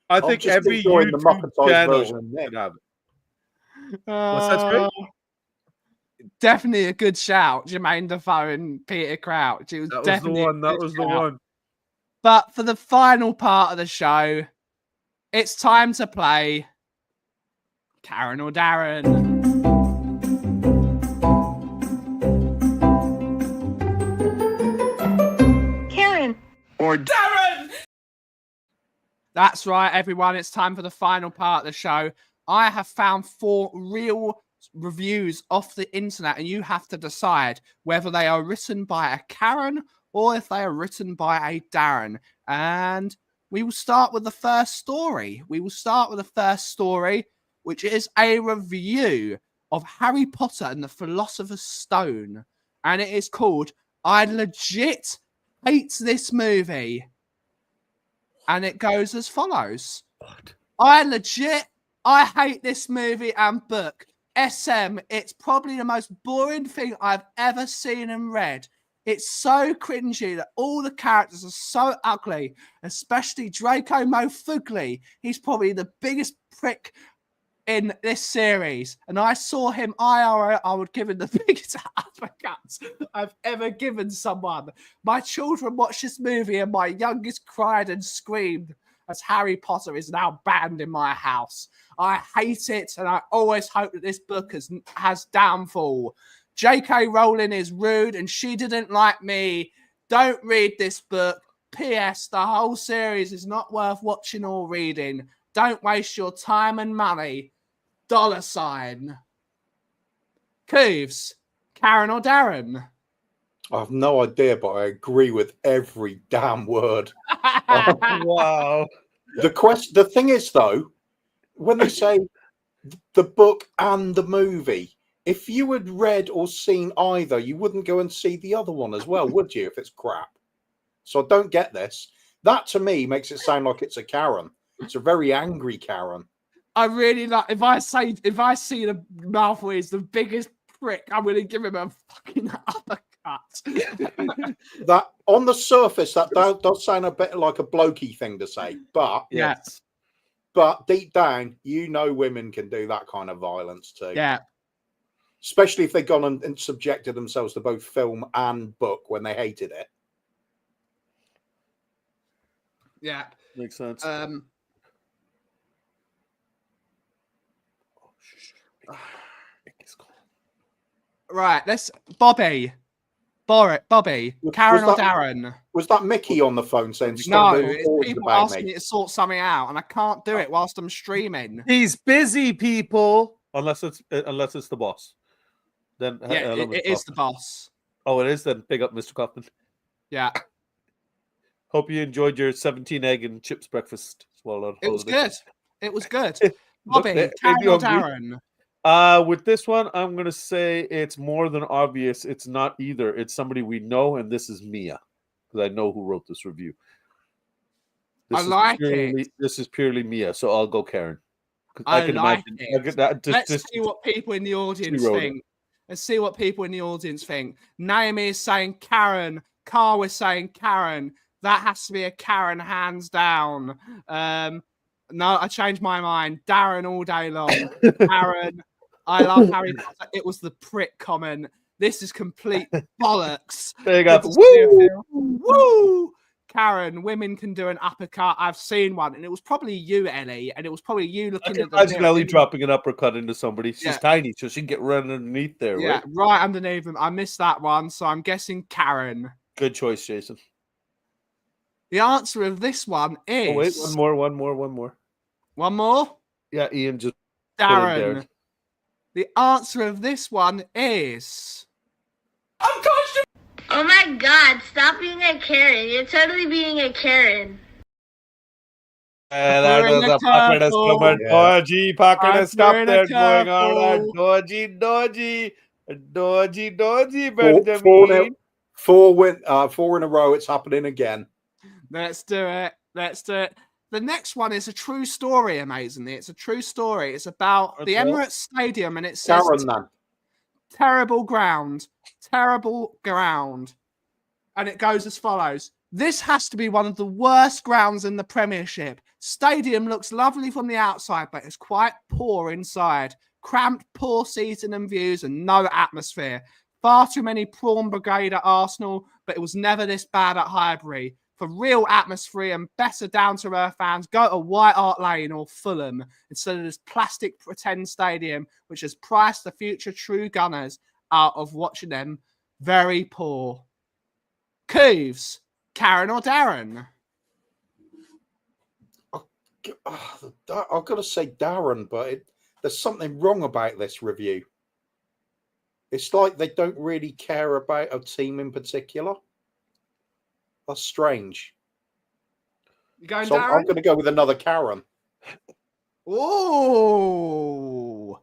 I I'm think just every enjoying the YouTube Muppetized channel version of Nick. should have it. What's that, Craig? Definitely a good shout, Jermaine Defoe and Peter Crouch. It was That was the definitely one. That was the one. But for the final part of the show, it's time to play Karen or Darren. Karen. Or Darren! That's right, everyone. It's time for the final part of the show. I have found 4 real reviews off the internet, and you have to decide whether they are written by a Karen or if they are written by a Darren. And we will start with the first story. Which is a review of Harry Potter and the Philosopher's Stone. And it is called I Legit Hate This Movie. And it goes as follows. What? I hate this movie and book. SM, it's probably the most boring thing I've ever seen and read. It's so cringy that all the characters are so ugly, especially Draco Mofugli. He's probably the biggest prick in this series. And I saw him IRL, I would give him the biggest uppercuts I've ever given someone. My children watched this movie and my youngest cried and screamed as Harry Potter is now banned in my house. I hate it, and I always hope that this book has downfall. J.K. Rowling is rude, and she didn't like me. Don't read this book. P.S. The whole series is not worth watching or reading. Don't waste your time and money. $. Cooves, Karen or Darren? I have no idea, but I agree with every damn word. Wow. The thing is, though, when they say the book and the movie, if you had read or seen either, you wouldn't go and see the other one as well, would you, if it's crap? So I don't get this. That, to me, makes it sound like it's a Karen. It's a very angry Karen. I really like. If I see the Malfoy is the biggest prick, I'm gonna give him a fucking uppercut. That on the surface, that does sound a bit like a blokey thing to say, but Yes. but deep down, you know, women can do that kind of violence too. Yeah. Especially if they've gone and subjected themselves to both film and book when they hated it. Yeah. Makes sense. Right, let's Bobby, Karen or Darren? Was that Mickey on the phone saying No, stop doing it's calls people about asking me? me to sort something out, and I can't do it whilst I'm streaming. He's busy, people. Unless it's the boss. Then Yeah, it is the boss. Oh, it is. Then pick up Mr. Kaufman. Yeah, Hope you enjoyed your 17 egg and chips breakfast. it was good. It was good. Look, Bobby, made Karen you or hungry. Darren? With this one, I'm gonna say it's more than obvious. It's not either. It's somebody we know, and this is Mia, because I know who wrote this review. I like it. This is purely Mia, so I'll go Karen. I like it. Let's Just see what people in the audience wrote think. Let's see what people in the audience think. Naomi is saying Karen. Carl is saying Karen. That has to be a Karen, hands down. No, I changed my mind. Darren all day long. Karen. I love Harry Potter. It was the prick comment. This is complete bollocks. there you go. Woo! Woo! Karen, women can do an uppercut. I've seen one, and it was probably you, Ellie, and it was probably you looking at the Imagine mirror. Ellie dropping an uppercut into somebody. She's Yeah. tiny, so she can get right underneath there, Yeah, right? right underneath them. I missed that one, so I'm guessing Karen. Good choice, Jason. The answer of this one is... Oh, wait, one more. One more? Yeah, Ian just put in Darren. The answer of this one is... Oh my god, stop being a Karen. You're totally being a Karen. And out of the pocket has come a dodgy pocket has stopped there going on a dodgy, Benjamin. Four in a row. It's happening again. Let's do it. The next one is a true story, amazingly. It's a true story. It's about the Emirates Stadium, and it says terrible ground. And it goes as follows. This has to be one of the worst grounds in the Premiership. Stadium looks lovely from the outside, but it's quite poor inside. Cramped, poor seating and views, and no atmosphere. Far too many prawn brigade at Arsenal, but it was never this bad at Highbury. For real atmosphere and better down-to-earth fans, go to White Hart Lane or Fulham instead of this plastic pretend stadium, which has priced the future true Gunners out of watching them very poor. Cooves, Karen or Darren? I've got to say Darren, but there's something wrong about this review. It's like they don't really care about a team in particular. That's strange. You going, so Darren? I'm going to go with another Karen. Oh,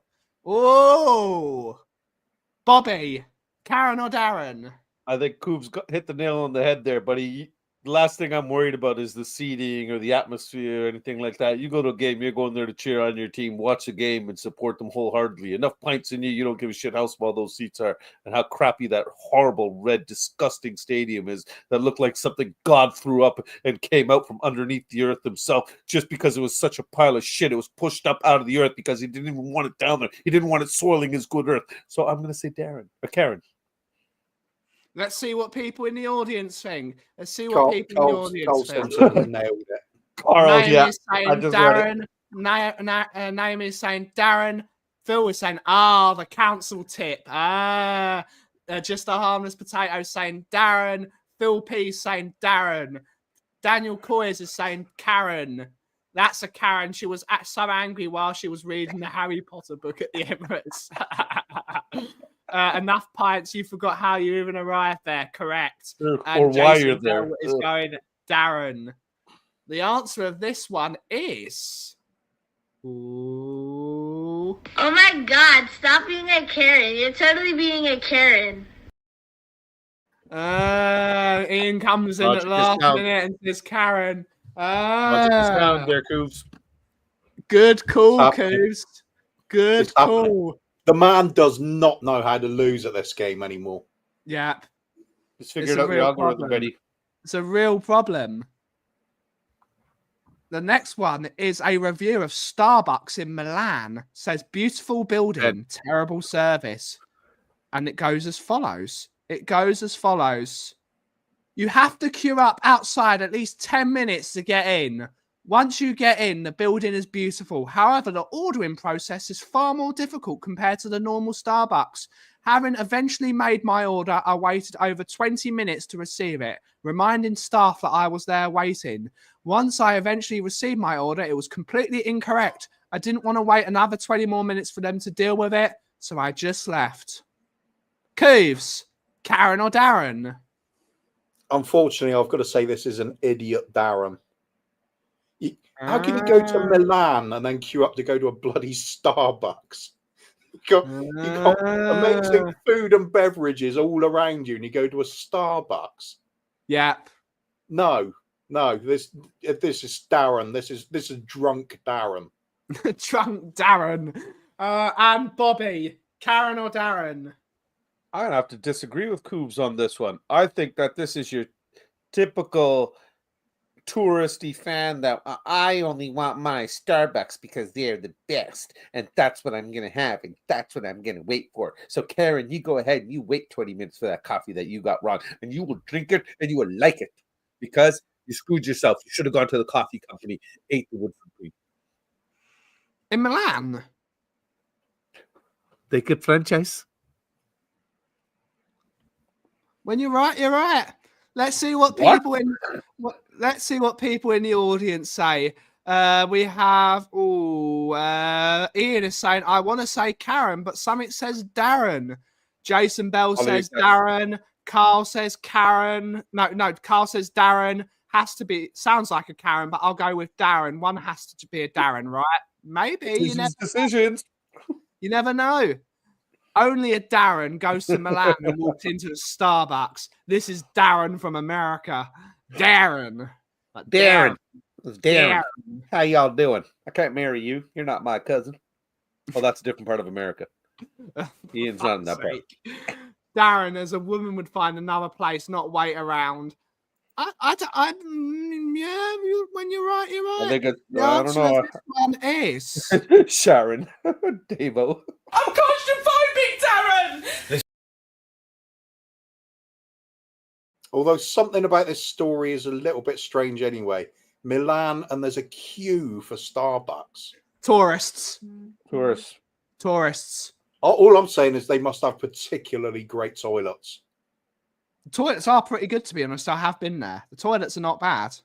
Bobby, Karen or Darren? I think Coops hit the nail on the head there, but the last thing I'm worried about is the seating or the atmosphere or anything like that. You go to a game, you're going there to cheer on your team, watch a game, and support them wholeheartedly. Enough pints in you, you don't give a shit how small those seats are and how crappy that horrible, red, disgusting stadium is that looked like something God threw up and came out from underneath the earth himself just because it was such a pile of shit. It was pushed up out of the earth because he didn't even want it down there. He didn't want it soiling his good earth. So I'm going to say Karen. Let's see what people in the audience think. Let's see what people in the audience think. Nailed it. Carl, Naomi is saying Darren. Naomi is saying Darren. Phil is saying, the council tip. Just a harmless potato saying Darren. Phil P saying Darren. Daniel Coyes is saying Karen. That's a Karen. She was so angry while she was reading the Harry Potter book at the Emirates. Enough pints, you forgot how you even arrived there. Correct. Or and why Jason you're there. Bell is going Darren. The answer of this one is... Ooh. Oh my god, stop being a Karen. You're totally being a Karen. Ian comes in at last minute and says Karen. Sound there, Coops. Good call, happening. Coos. Good It's happening. call. The man does not know how to lose at this game anymore. Yeah, Just it's figured a out the real algorithm, problem. Betty. It's a real problem. The next one is a review of Starbucks in Milan. Says beautiful building, terrible service. And it goes as follows. You have to queue up outside at least 10 minutes to get in. Once you get in, the building is beautiful. However, the ordering process is far more difficult compared to the normal Starbucks. Having eventually made my order, I waited over 20 minutes to receive it, reminding staff that I was there waiting. Once I eventually received my order, it was completely incorrect. I didn't want to wait another 20 more minutes for them to deal with it, so I just left. Cooves, Karen or Darren? Unfortunately, I've got to say this is an idiot Darren. How can you go to Milan and then queue up to go to a bloody Starbucks? You got amazing food and beverages all around you, and you go to a Starbucks. Yep. No. This is Darren. This is drunk Darren. Drunk Darren. And Bobby, Karen or Darren? I'm gonna have to disagree with Coobs on this one. I think that this is your typical touristy fan that I only want my Starbucks because they're the best, and that's what I'm gonna have, and that's what I'm gonna wait for. So Karen, you go ahead and you wait 20 minutes for that coffee that you got wrong, and you will drink it and you will like it because you screwed yourself. You should have gone to the coffee company, ate the Woodford Cream. In Milan? They could franchise. When you're right, you're right. Let's see what people in the audience say. We have Ian is saying, I want to say Karen, but something says Darren. Jason Bell says Darren. Carl says Karen. No, Carl says Darren. Sounds like a Karen, but I'll go with Darren. One has to be a Darren, right? Maybe. Decisions. You never know. Only a Darren goes to Milan and walks into a Starbucks. This is Darren from America. Darren. Darren. How y'all doing? I can't marry you. You're not my cousin. Well, that's a different part of America. Ian's not in that part. Darren, as a woman would find another place, not wait around. When you're right, you're right. I don't know. This one is Sharon. Davo. I'm claustrophobic, Darren! Although something about this story is a little bit strange anyway. Milan, and there's a queue for Starbucks. Tourists. All I'm saying is they must have particularly great toilets. The toilets are pretty good, to be honest. I have been there. The toilets are not bad.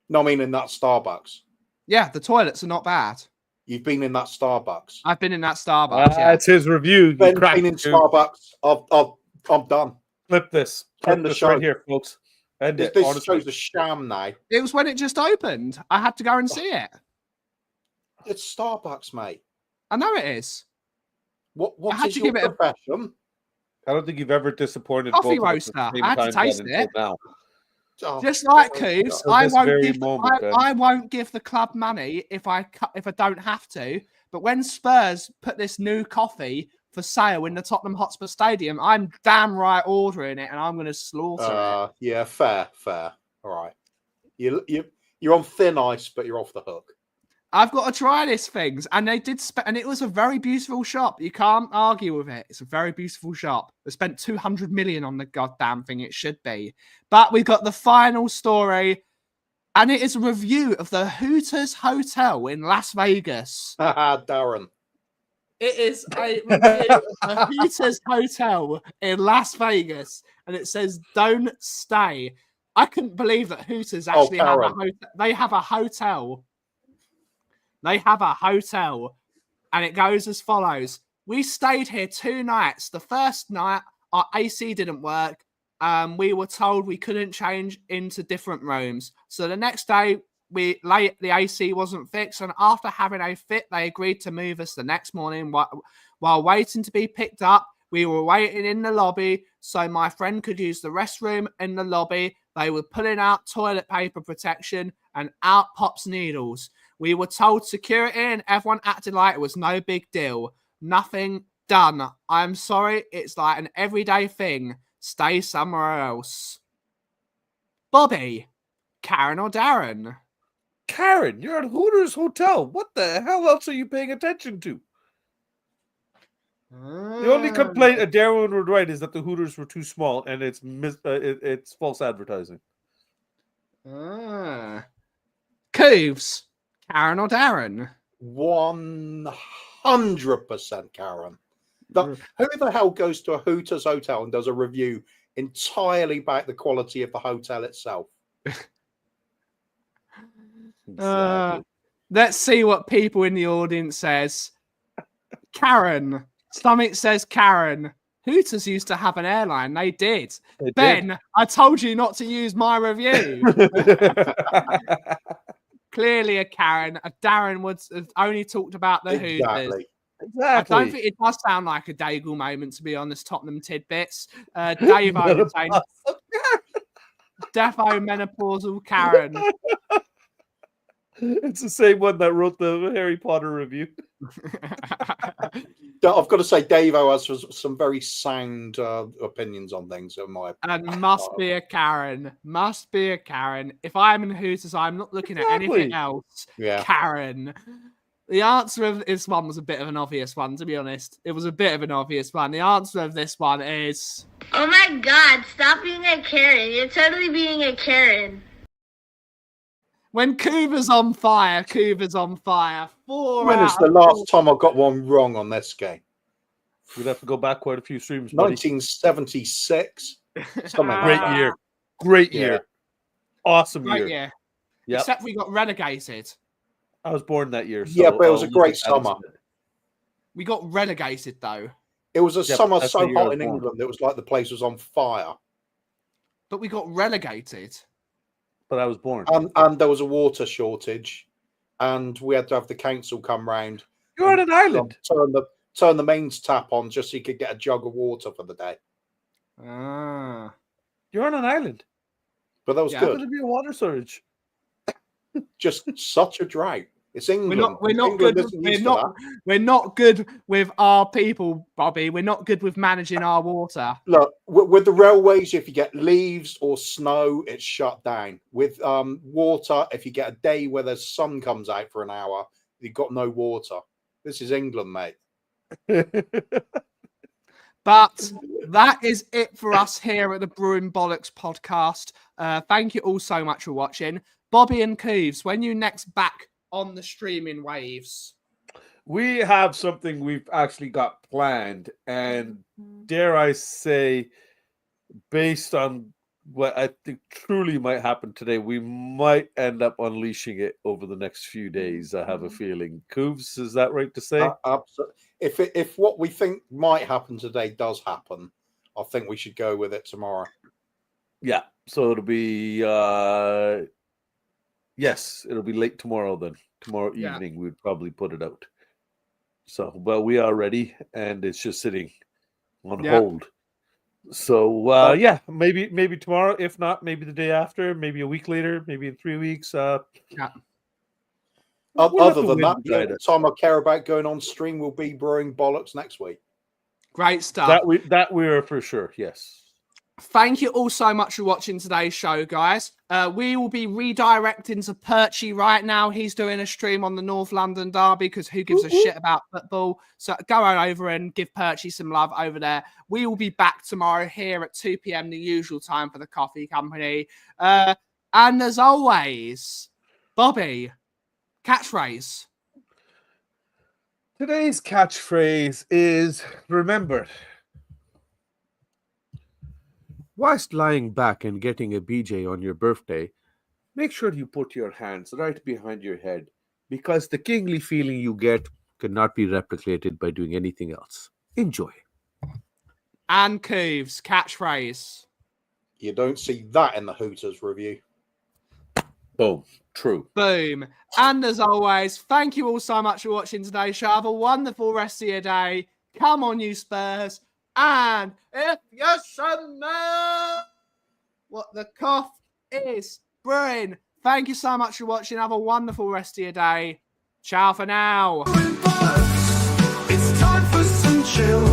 No, I mean in that Starbucks. Yeah, the toilets are not bad. You've been in that Starbucks. I've been in that Starbucks. That's his review. Been in Starbucks. I'm done. Flip this. End the show right here, folks. This shows a sham now. It was when it just opened. I had to go and see it. It's Starbucks, mate. I know it is. What is your profession? I don't think you've ever disappointed coffee both of us roaster. at the same I had to time taste until it. now. Just like Coos, I I won't give the club money if I don't have to. But when Spurs put this new coffee for sale in the Tottenham Hotspur Stadium, I'm damn right ordering it, and I'm going to slaughter it. Yeah, fair. All right, you're on thin ice, but you're off the hook. I've got to try these things, and they did, and it was a very beautiful shop. You can't argue with it. It's a very beautiful shop. They spent 200 million on the goddamn thing. It should be, but we've got the final story, and it is a review of the Hooters Hotel in Las Vegas. Darren. It is a review of the Hooters Hotel in Las Vegas, and it says "Don't stay." I couldn't believe that Hooters actually have a hotel. They have a hotel. They have a hotel, and it goes as follows. We stayed here 2 nights. The first night, our AC didn't work. We were told we couldn't change into different rooms. So the next day, the AC wasn't fixed, and after having a fit, they agreed to move us the next morning. While waiting to be picked up, we were waiting in the lobby so my friend could use the restroom in the lobby. They were pulling out toilet paper protection, and out pops needles. We were told security and everyone acted like it was no big deal. Nothing done. I'm sorry, it's like an everyday thing. Stay somewhere else. Bobby, Karen or Darren? Karen, you're at Hooters Hotel. What the hell else are you paying attention to? The only complaint a Darren would write is that the Hooters were too small and it's false advertising. Cooves, Karen or Darren? 100% Karen. Who the hell goes to a Hooters hotel and does a review entirely about the quality of the hotel itself? Exactly. Let's see what people in the audience says. Karen. Something says Karen. Hooters used to have an airline. They did. Ben, I told you not to use my review. Clearly a Karen. A Darren would have only talked about the Hooters. Exactly. I don't think it does sound like a Daigle moment, to be honest, Tottenham tidbits. Davo is saying, defo menopausal Karen. It's the same one that wrote the Harry Potter review. I've got to say, Davo has some very sound opinions on things. In my and must be a Karen. Must be a Karen. If I'm in Hooters, I'm not looking at anything else. Yeah. Karen. The answer of this one was a bit of an obvious one, to be honest. It was a bit of an obvious one. The answer of this one is... Oh my God, stop being a Karen. You're totally being a Karen. When Coover's on fire, Coover's on fire. When is the last time I got one wrong on this game? We'd have to go back quite a few streams. 1976. Great year. Great year. Awesome Great year. Yep. Except we got relegated. I was born that year. So yeah, but it was a great summer. We got relegated, though. It was a summer so hot in England, it was like the place was on fire. But we got relegated. But I was born. And there was a water shortage. And we had to have the council come round. You're on an island. Turn the mains tap on just so you could get a jug of water for the day. Ah. You're on an island. But that was good. How could there be a water surge? Just such a drought. It's England. We're not good with our people, Bobby. We're not good with managing our water. Look, with the railways, if you get leaves or snow, it's shut down. With water, if you get a day where the sun comes out for an hour, you've got no water. This is England, mate. But that is it for us here at the Brewing Bollocks podcast. Thank you all so much for watching. Bobby and Cooves, when you next back on the streaming waves? We have something we've actually got planned, and dare I say, based on what I think truly might happen today, we might end up unleashing it over the next few days. I have a feeling. Cooves, is that right to say? Absolutely. If what we think might happen today does happen, I think we should go with it tomorrow. Yeah. So it'll be yes, it'll be late tomorrow then. Tomorrow evening we'd probably put it out. So, but we are ready, and it's just sitting on hold. So, maybe tomorrow. If not, maybe the day after. Maybe a week later. Maybe in 3 weeks. Other than that, the only time I care about going on stream will be Brewing Bollocks next week. Great stuff. That we are for sure. Yes. Thank you all so much for watching today's show, guys. We will be redirecting to Perchy right now. He's doing a stream on the North London Derby because who gives a shit about football? So go on over and give Perchy some love over there. We will be back tomorrow here at 2 p.m, the usual time for the coffee company. And as always, Bobby, catchphrase. Today's catchphrase is remembered. Whilst lying back and getting a BJ on your birthday, make sure you put your hands right behind your head, because the kingly feeling you get cannot be replicated by doing anything else. Enjoy. And Cooves, catchphrase. You don't see that in the Hooters review. Boom. True. Boom. And as always, thank you all so much for watching today's show. Have a wonderful rest of your day. Come on, you Spurs. And if you should know what the cough is brewing Thank you so much for watching. Have a wonderful rest of your day. Ciao for now. It's time for some chill.